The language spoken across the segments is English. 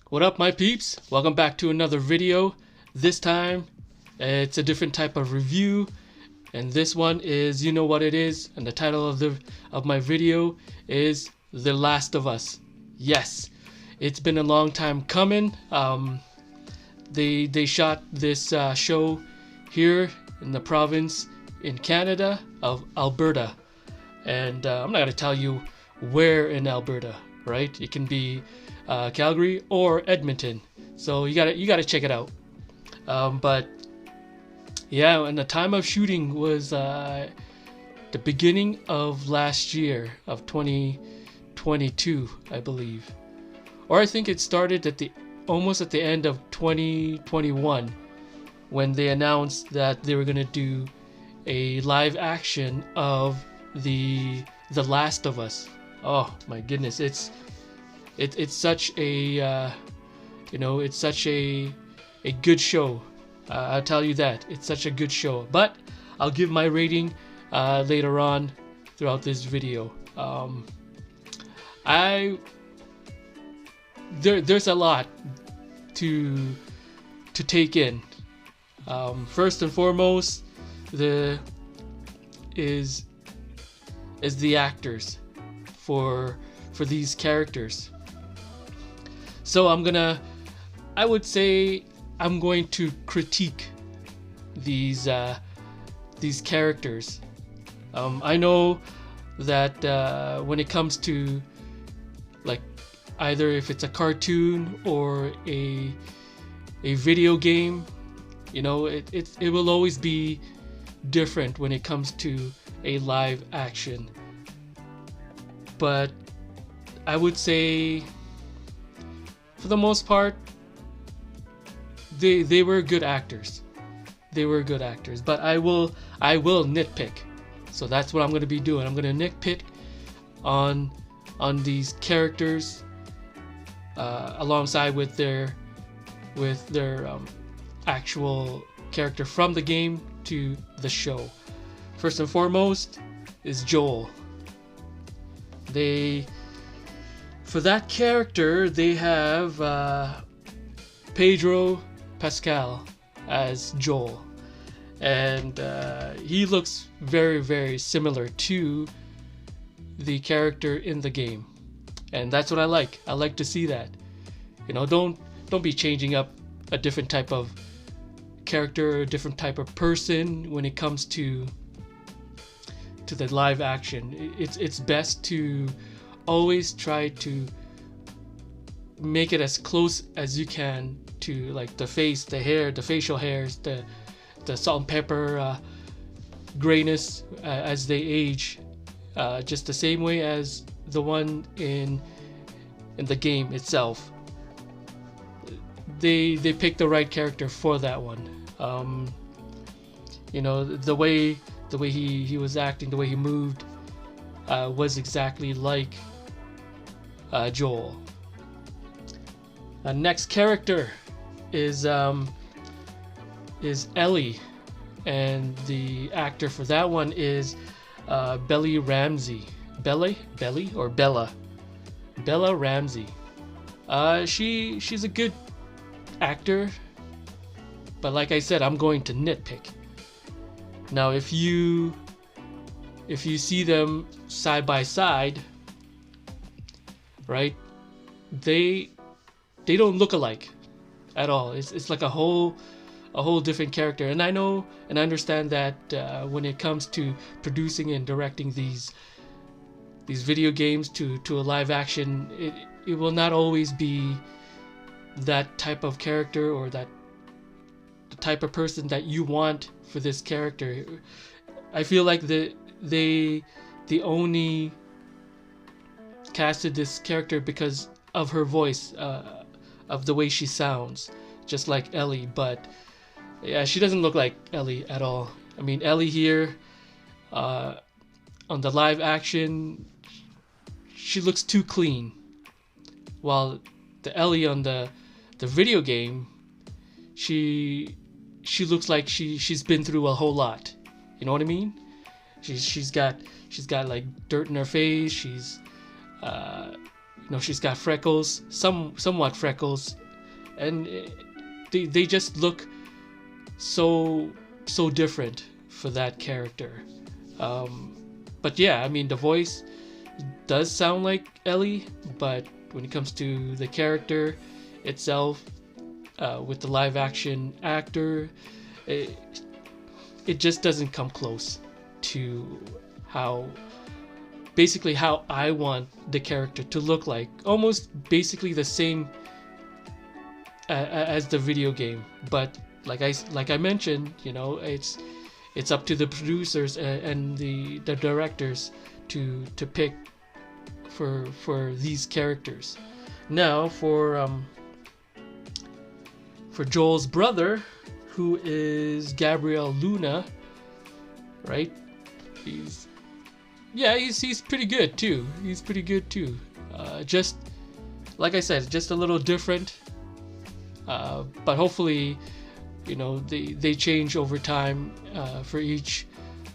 What up, my peeps? Welcome back to another video. This time it's a different type of review, and this one is, you know what it is, and the title of my video is The Last of Us. Yes, it's been a long time coming. They shot this show here in the province in Canada of Alberta, and I'm not gonna tell you where in Alberta, right? It can be Calgary or Edmonton, so you gotta check it out. But yeah, and the time of shooting was the beginning of last year of 2022, I believe, or I think it started almost at the end of 2021 when they announced that they were gonna do a live action of the Last of Us. Oh my goodness, it's such a it's such a good show. I'll tell you that it's such a good show. But I'll give my rating later on throughout this video. There's a lot to take in. First and foremost, is the actors for these characters. So I would say I'm going to critique these characters. I know that when it comes to, like, either if it's a cartoon or a video game, it will always be different when it comes to a live action. But I would say, for the most part, they were good actors. They were good actors. But I will nitpick. So that's what I'm going to be doing. I'm going to nitpick on these characters alongside with their actual character from the game to the show. First and foremost is Joel. For that character, they have Pedro Pascal as Joel, and he looks very, very similar to the character in the game, and that's what I like. I like to see that. Don't be changing up a different type of character, a different type of person when it comes to the live action. It's best to always try to make it as close as you can to, like, the face, the hair, the facial hairs, the salt and pepper grayness as they age, just the same way as the one in the game itself. They picked the right character for that one. The way he was acting, the way he moved, was exactly like Joel. Next character is Ellie, and the actor for that one is Bella Ramsey. Bella Ramsey. She's a good actor, but like I said, I'm going to nitpick. Now, if you see them side by side, right, they don't look alike at all. It's like a whole different character. And I know and I understand that when it comes to producing and directing these video games to a live action, it will not always be that type of character or the type of person that you want for this character. I feel like they only casted this character because of her voice, of the way she sounds, just like Ellie. But yeah, she doesn't look like Ellie at all. I mean, Ellie here on the live action, she looks too clean, while the Ellie on the video game, she looks like she's been through a whole lot. You know what I mean? She's got like dirt in her face. She's she's got freckles, somewhat freckles, and they just look so different for that character. But yeah, I mean, the voice does sound like Ellie, but when it comes to the character itself, with the live action actor, it just doesn't come close to how I want the character to look like. Almost basically the same as the video game, but like I mentioned, it's up to the producers and the directors to pick for these characters. Now for Joel's brother, who is Gabriel Luna, right? He's pretty good too. He's pretty good too. Just like I said, just a little different. But hopefully, they change over time for each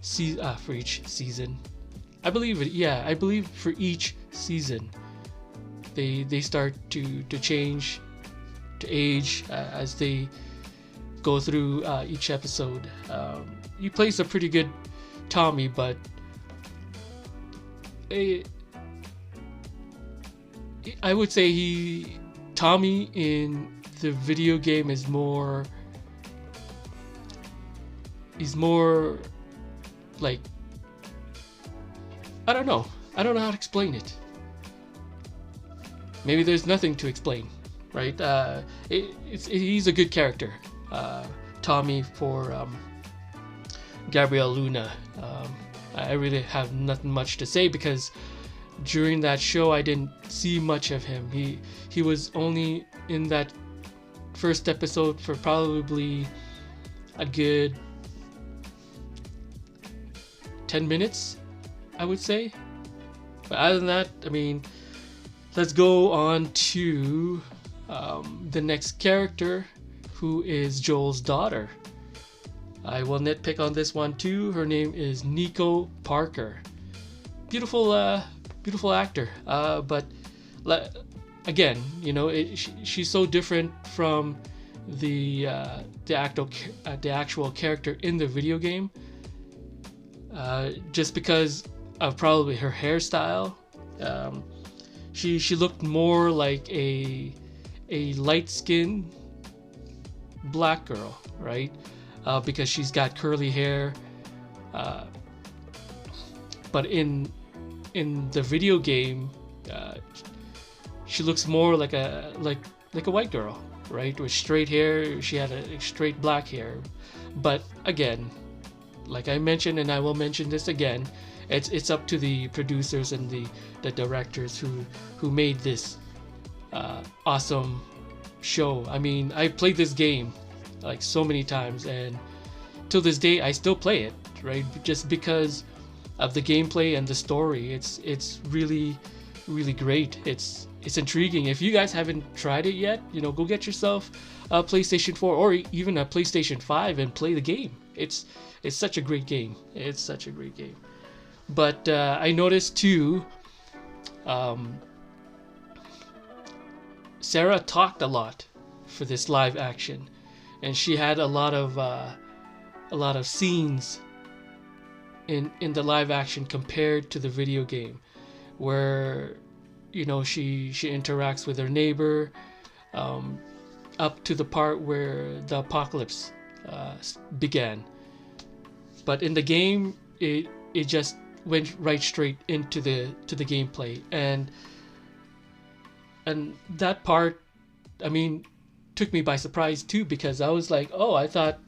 season. I believe for each season they start to change, to age as they go through each episode. He plays a pretty good Tommy, but I would say Tommy in the video game is more like, I don't know how to explain it. Maybe there's nothing to explain, right? He's a good character, Tommy, for Gabriel Luna. I really have nothing much to say because during that show I didn't see much of him. He was only in that first episode for probably a good 10 minutes, I would say. But other than that, I mean, let's go on to the next character, who is Joel's daughter. I will nitpick on this one too. Her name is Nico Parker. Beautiful actor. But again, she's so different from the actual character in the video game. Just because of probably her hairstyle. She looked more like a light-skinned black girl, right? Because she's got curly hair. But in the video game, she looks more like a white girl, right? With straight hair. She had a straight black hair. But again, like I mentioned, and I will mention this again, it's up to the producers and the directors who made this awesome show. I mean, I played this game like so many times, and till this day I still play it, right? Just because of the gameplay and the story. It's really, really great. It's intriguing. If you guys haven't tried it yet, go get yourself a PlayStation 4 or even a PlayStation 5 and play the game. It's such a great game. It's such a great game. But I noticed too, Sarah talked a lot for this live action, and she had a lot of scenes in the live action compared to the video game, where she interacts with her neighbor, up to the part where the apocalypse began. But in the game, it just went right straight into the gameplay, and that part, I mean, took me by surprise too, because I was like, oh, I thought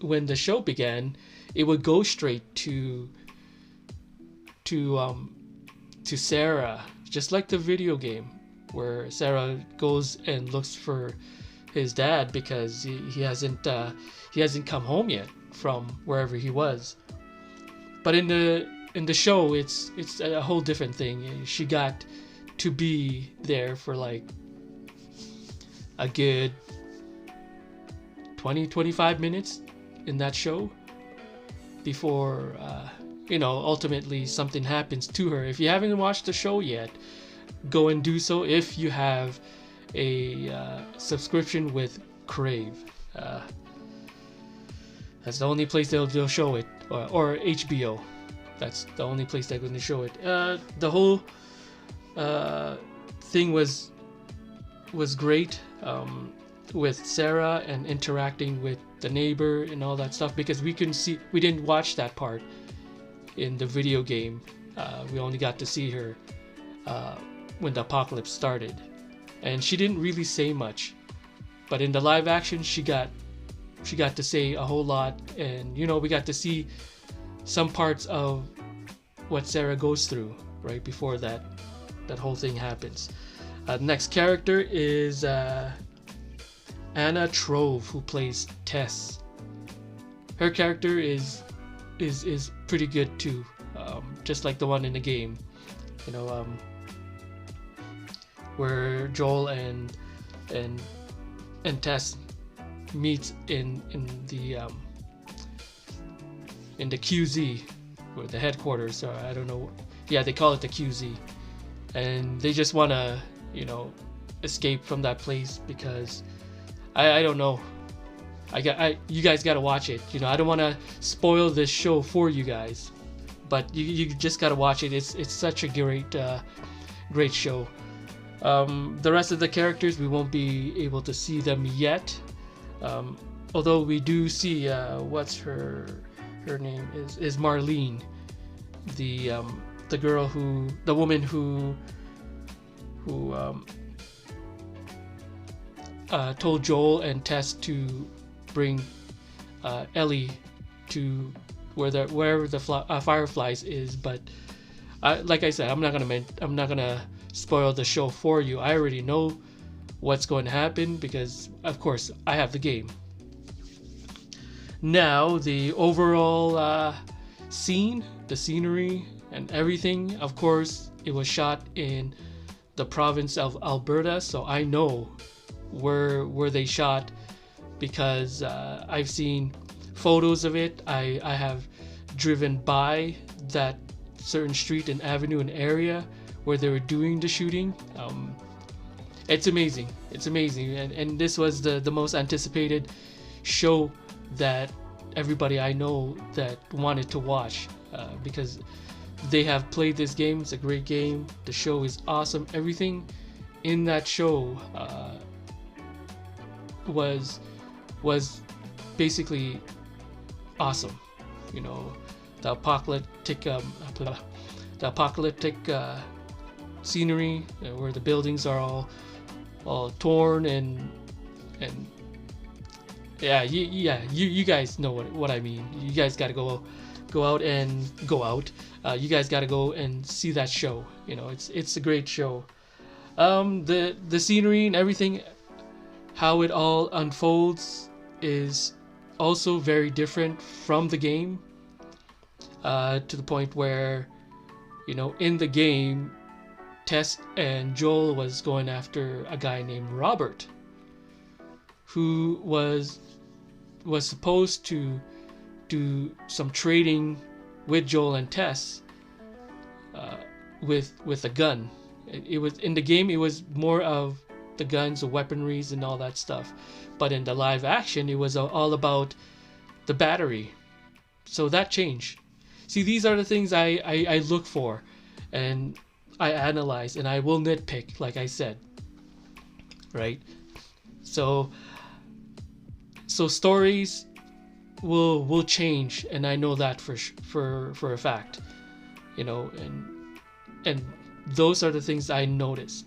when the show began it would go straight to Sarah, just like the video game, where Sarah goes and looks for his dad because he hasn't come home yet from wherever he was. But in the show, it's a whole different thing. She got to be there for like a good 20-25 minutes in that show before ultimately something happens to her. If you haven't watched the show yet, go and do so if you have a subscription with Crave. That's the only place they'll show it, or HBO. That's the only place they're going to show it. The whole thing was great, with Sarah and interacting with the neighbor and all that stuff, because we didn't watch that part in the video game. We only got to see her when the apocalypse started, and she didn't really say much. But in the live action, she got to say a whole lot, and we got to see some parts of what Sarah goes through right before that whole thing happens. Next character is Anna Trove, who plays Tess. Her character is pretty good too, just like the one in the game. Where Joel and Tess meet in the QZ, or the headquarters, or I don't know. Yeah, they call it the QZ, and they just want to escape from that place because I don't know. You guys got to watch it. I don't want to spoil this show for you guys, but you just got to watch it. It's such a great show. The rest of the characters, we won't be able to see them yet. Although we do see what's her name is Marlene, the girl the woman who told Joel and Tess to bring Ellie to wherever the Fireflies is. But like I said, I'm not gonna spoil the show for you. I already know what's going to happen because, of course, I have the game. Now, the overall scene, the scenery, and everything. Of course, it was shot in the province of Alberta, so I know where they shot because I've seen photos of it. I have driven by that certain street and avenue and area where they were doing the shooting. It's amazing. And this was the most anticipated show that everybody I know that wanted to watch, because they have played this game. It's a great game. The show is awesome. Everything in that show was basically awesome. The apocalyptic scenery, where the buildings are all torn and you guys know what I mean. You guys got to go out. You guys got to go and see that show. It's a great show. The scenery and everything, how it all unfolds, is also very different from the game. To the point where, in the game, Tess and Joel was going after a guy named Robert, who was supposed to do some trading with Joel and Tess, with a gun. It was in the game. It was more of the guns, the weaponries, and all that stuff. But in the live action, it was all about the battery. So that changed. See, these are the things I look for, and I analyze, and I will nitpick, like I said. Right? So stories will change, and I know that for a fact. And those are the things I noticed.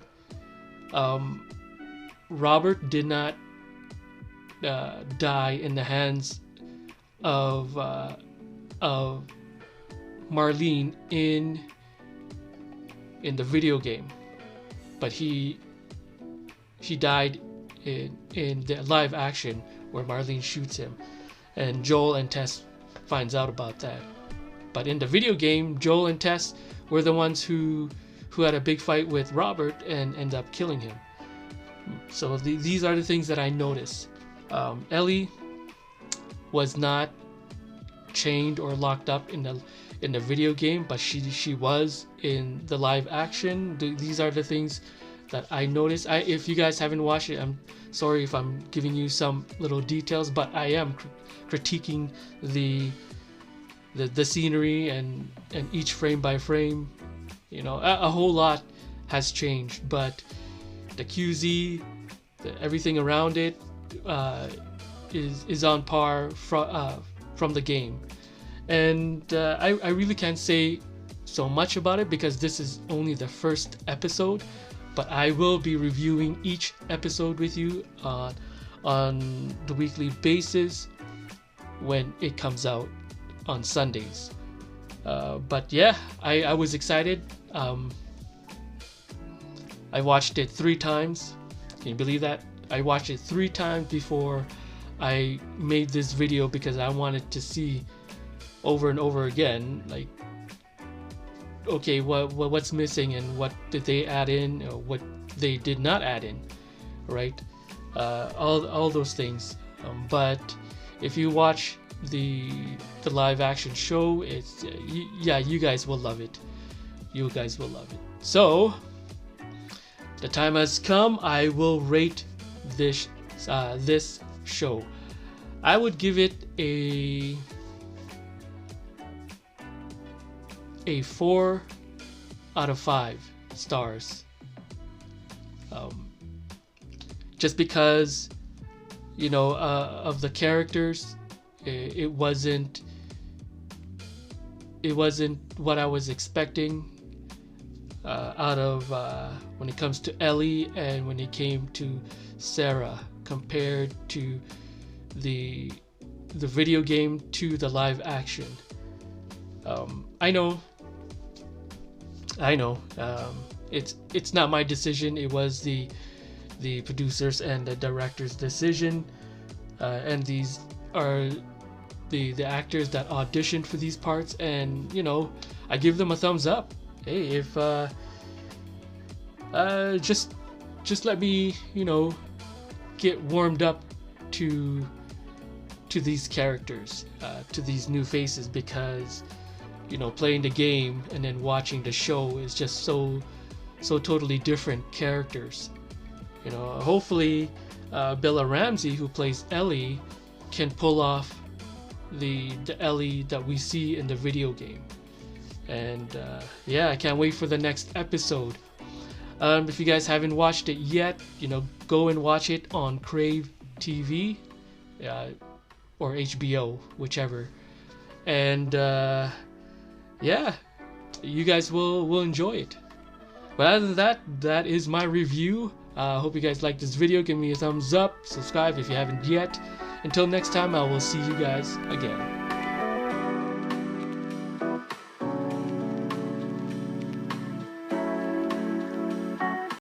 Robert did not die in the hands of Marlene in the video game, but he died in the live action where Marlene shoots him, and Joel and Tess finds out about that. But in the video game, Joel and Tess were the ones who had a big fight with Robert and end up killing him. So these are the things that I noticed. Ellie was not chained or locked up in the video game, but she was in the live action. These are the things that I noticed. If you guys haven't watched it, I'm sorry if I'm giving you some little details, but I am critiquing the scenery and each frame by frame. You know, a whole lot has changed, but the QZ, everything around it is on par from the game. And I really can't say so much about it because this is only the first episode, but I will be reviewing each episode with you on the weekly basis when it comes out on Sundays. But yeah, I was excited. I watched it 3 times. Can you believe that? I watched it 3 times before I made this video because I wanted to see over and over again, like, okay, what's missing and what did they add in or what they did not add in, right? All those things. But if you watch the live action show, it's yeah, you guys will love it. You guys will love it. So the time has come. I will rate this show. I would give it a 4 out of 5 stars. Just because, you know, of the characters, it wasn't what I was expecting out of when it comes to Ellie and when it came to Sarah compared to the video game to the live action. I know. It's not my decision. It was the producers and the director's decision, and these are the actors that auditioned for these parts, and you know, I give them a thumbs up. Hey, if just let me, you know, get warmed up to these characters, to these new faces, because you know, playing the game and then watching the show is just so totally different characters. You know, hopefully Bella Ramsey, who plays Ellie, can pull off the Ellie that we see in the video game. And yeah, I can't wait for the next episode. If you guys haven't watched it yet, you know, go and watch it on Crave TV or HBO, whichever. And yeah, you guys will enjoy it. But other than that, that is my review. Hope you guys like this video. Give me a thumbs up, subscribe if you haven't yet. Until next time, I will see you guys again.